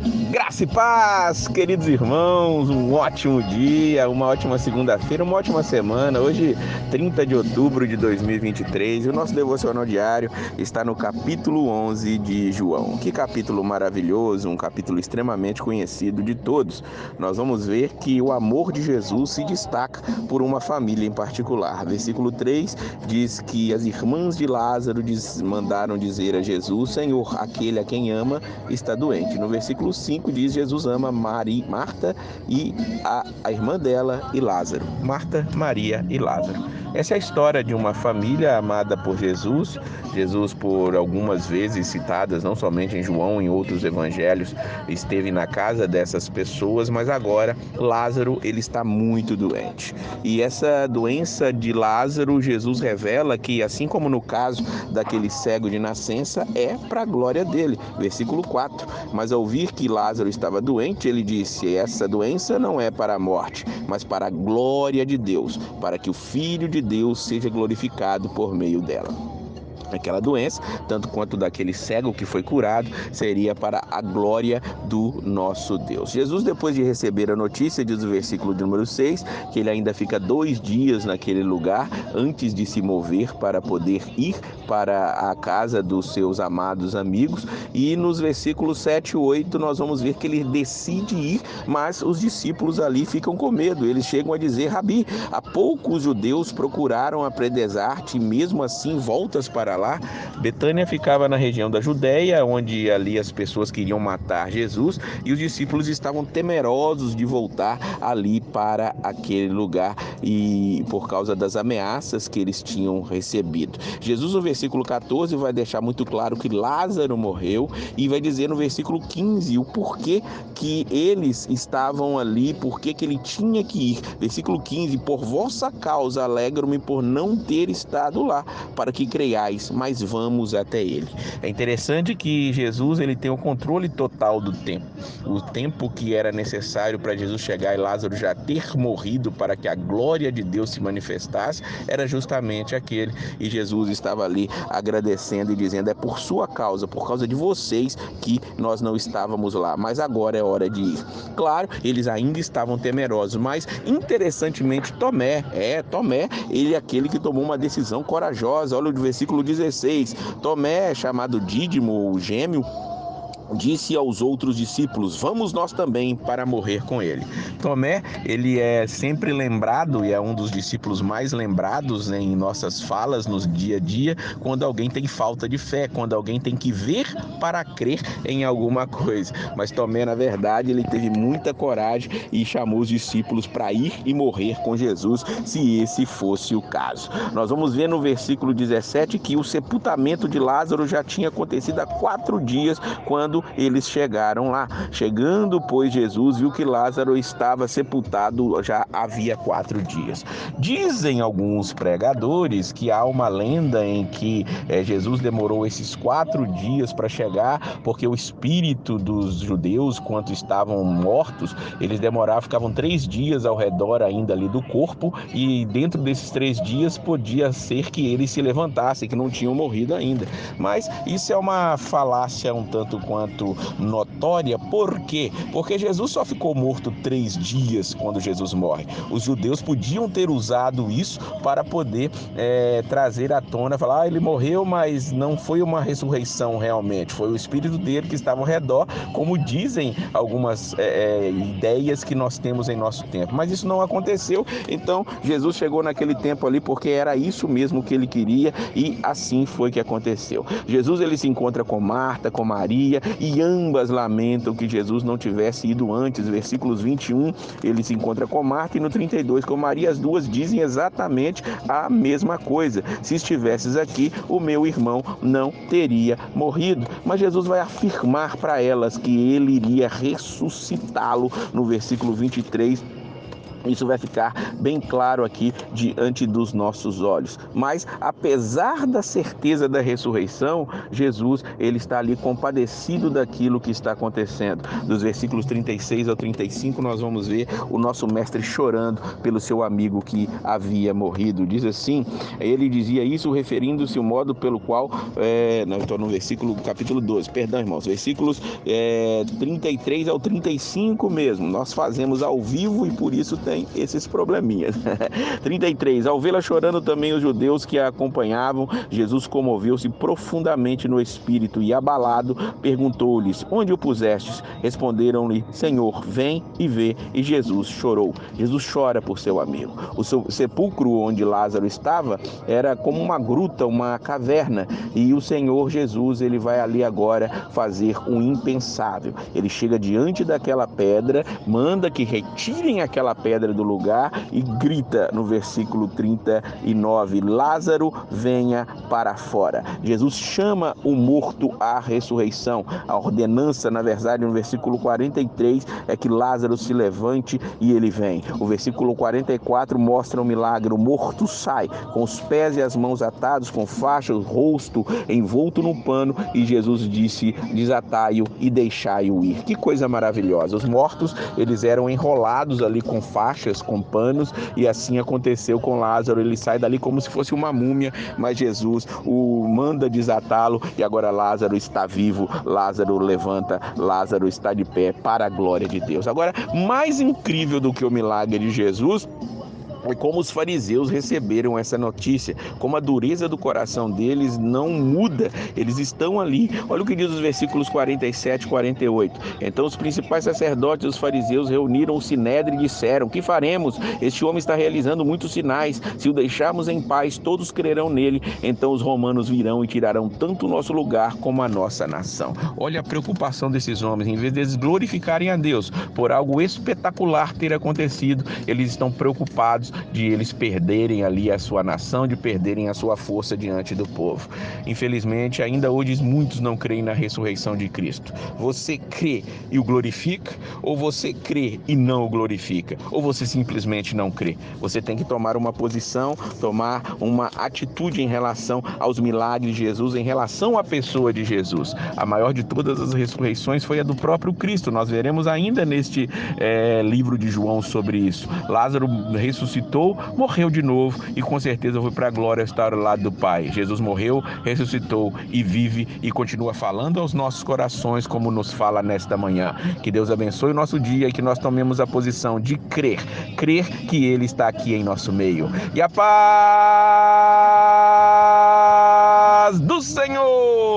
Graça e paz, queridos irmãos, um ótimo dia, uma ótima segunda-feira, uma ótima semana. Hoje, 30 de outubro de 2023, e o nosso devocional diário está no capítulo 11 de João. Que capítulo maravilhoso, um capítulo extremamente conhecido de todos. Nós vamos ver que o amor de Jesus se destaca por uma família em particular. Versículo 3 diz que as irmãs de Lázaro mandaram dizer a Jesus: Senhor, aquele a quem ama está doente. No versículo 5 diz: Jesus ama Marta e a irmã dela e Lázaro. Marta, Maria e Lázaro. Essa é a história de uma família amada por Jesus. Jesus, por algumas vezes citadas, não somente em João, em outros evangelhos, esteve na casa dessas pessoas, mas agora Lázaro, ele está muito doente. E essa doença de Lázaro, Jesus revela que, assim como no caso daquele cego de nascença, é para a glória dele. Versículo 4. Mas ao ouvir que Lázaro estava doente, ele disse: essa doença não é para a morte, mas para a glória de Deus, para que o Filho de Deus seja glorificado por meio dela. Aquela doença, tanto quanto daquele cego que foi curado, seria para a glória do nosso Deus. Jesus, depois de receber a notícia, diz o versículo de número 6, que ele ainda fica 2 dias naquele lugar antes de se mover para poder ir para a casa dos seus amados amigos. E nos versículos 7 e 8 nós vamos ver que ele decide ir, mas os discípulos ali ficam com medo. Eles chegam a dizer: Rabi, há pouco os judeus procuraram apredesar-te e mesmo assim voltas para lá. Betânia ficava na região da Judéia, onde ali as pessoas queriam matar Jesus, e os discípulos estavam temerosos de voltar ali para aquele lugar, e por causa das ameaças que eles tinham recebido. Jesus, no versículo 14, vai deixar muito claro que Lázaro morreu, e vai dizer no versículo 15 o porquê que eles estavam ali, porquê que ele tinha que ir. Versículo 15: por vossa causa alegro-me por não ter estado lá, para que creiais, mas vamos até ele. É interessante que Jesus, ele tem o controle total do tempo. O tempo que era necessário para Jesus chegar e Lázaro já ter morrido para que a glória de Deus se manifestasse, era justamente aquele. E Jesus estava ali agradecendo e dizendo: é por sua causa, por causa de vocês, que nós não estávamos lá, mas agora é hora de ir. Claro, eles ainda estavam temerosos, mas interessantemente Tomé, ele é aquele que tomou uma decisão corajosa. Olha o versículo 16. Tomé, chamado Dídimo, o gêmeo, disse aos outros discípulos: vamos nós também para morrer com ele. Tomé, ele é sempre lembrado e é um dos discípulos mais lembrados, né, em nossas falas, nos dia a dia, quando alguém tem falta de fé, quando alguém tem que ver para crer em alguma coisa. Mas Tomé, na verdade, ele teve muita coragem e chamou os discípulos para ir e morrer com Jesus, se esse fosse o caso. Nós vamos ver no versículo 17 que o sepultamento de Lázaro já tinha acontecido há 4 dias, quando eles chegaram lá. Chegando, pois, Jesus viu que Lázaro estava sepultado já havia 4 dias. Dizem alguns pregadores que há uma lenda em que Jesus demorou esses 4 dias para chegar, porque o espírito dos judeus, quando estavam mortos, eles ficavam 3 dias ao redor ainda ali do corpo, e dentro desses 3 dias podia ser que eles se levantassem, que não tinham morrido ainda. Mas isso é uma falácia um tanto quanto notória. Por quê? Porque Jesus só ficou morto 3 dias quando Jesus morre. Os judeus podiam ter usado isso para poder trazer à tona, falar: ele morreu, mas não foi uma ressurreição realmente, foi o espírito dele que estava ao redor, como dizem algumas ideias que nós temos em nosso tempo. Mas isso não aconteceu. Então Jesus chegou naquele tempo ali porque era isso mesmo que ele queria, e assim foi que aconteceu. Jesus, ele se encontra com Marta, com Maria, e ambas lamentam que Jesus não tivesse ido antes. Versículos 21, ele se encontra com Marta, e no 32 com Maria. As duas dizem exatamente a mesma coisa: se estivesses aqui, o meu irmão não teria morrido. Mas Jesus vai afirmar para elas que ele iria ressuscitá-lo no versículo 23, Isso vai ficar bem claro aqui diante dos nossos olhos. Mas, apesar da certeza da ressurreição, Jesus, ele está ali compadecido daquilo que está acontecendo. Dos versículos 36 ao 35, nós vamos ver o nosso mestre chorando pelo seu amigo que havia morrido. Diz assim, ele dizia isso referindo-se ao modo pelo qual, estou no capítulo 12, perdão, irmãos, versículos 33 ao 35 mesmo. Nós fazemos ao vivo e por isso tem esses probleminhas. 33. Ao vê-la chorando também os judeus que a acompanhavam, Jesus comoveu-se profundamente no espírito e, abalado, perguntou-lhes: onde o pusestes? Responderam-lhe: Senhor, vem e vê. E Jesus chorou. Jesus chora por seu amigo. O sepulcro onde Lázaro estava era como uma gruta, uma caverna, e o Senhor Jesus, ele vai ali agora fazer um impensável. Ele chega diante daquela pedra, manda que retirem aquela pedra do lugar e grita no versículo 39, Lázaro, venha para fora. Jesus chama o morto à ressurreição. A ordenança, na verdade, no versículo 43, é que Lázaro se levante e ele vem. O versículo 44 mostra o milagre. O morto sai com os pés e as mãos atados, com faixas, o rosto envolto no pano, e Jesus disse: desatai-o e deixai-o ir. Que coisa maravilhosa. Os mortos, eles eram enrolados ali com faixas, com panos, e assim aconteceu com Lázaro. Ele sai dali como se fosse uma múmia, mas Jesus o manda desatá-lo, e agora Lázaro está vivo, Lázaro levanta, Lázaro está de pé para a glória de Deus. Agora, mais incrível do que o milagre de Jesus é como os fariseus receberam essa notícia, como a dureza do coração deles não muda, eles estão ali. Olha o que diz os versículos 47 e 48. Então os principais sacerdotes e os fariseus reuniram o sinédrio e disseram: que faremos? Este homem está realizando muitos sinais. Se o deixarmos em paz, todos crerão nele. Então os romanos virão e tirarão tanto o nosso lugar como a nossa nação. Olha a preocupação desses homens. Em vez de eles glorificarem a Deus por algo espetacular ter acontecido, eles estão preocupados de eles perderem ali a sua nação, de perderem a sua força diante do povo. Infelizmente, ainda hoje muitos não creem na ressurreição de Cristo. Você crê e o glorifica, ou você crê e não o glorifica, ou você simplesmente não crê? Você tem que tomar uma posição, tomar uma atitude em relação aos milagres de Jesus, em relação à pessoa de Jesus. A maior de todas as ressurreições foi a do próprio Cristo. Nós veremos ainda neste livro de João sobre isso. Lázaro ressuscitou, morreu de novo e com certeza foi para a glória estar ao lado do Pai. Jesus morreu, ressuscitou e vive e continua falando aos nossos corações como nos fala nesta manhã. Que Deus abençoe o nosso dia e que nós tomemos a posição de crer que Ele está aqui em nosso meio. E a paz do Senhor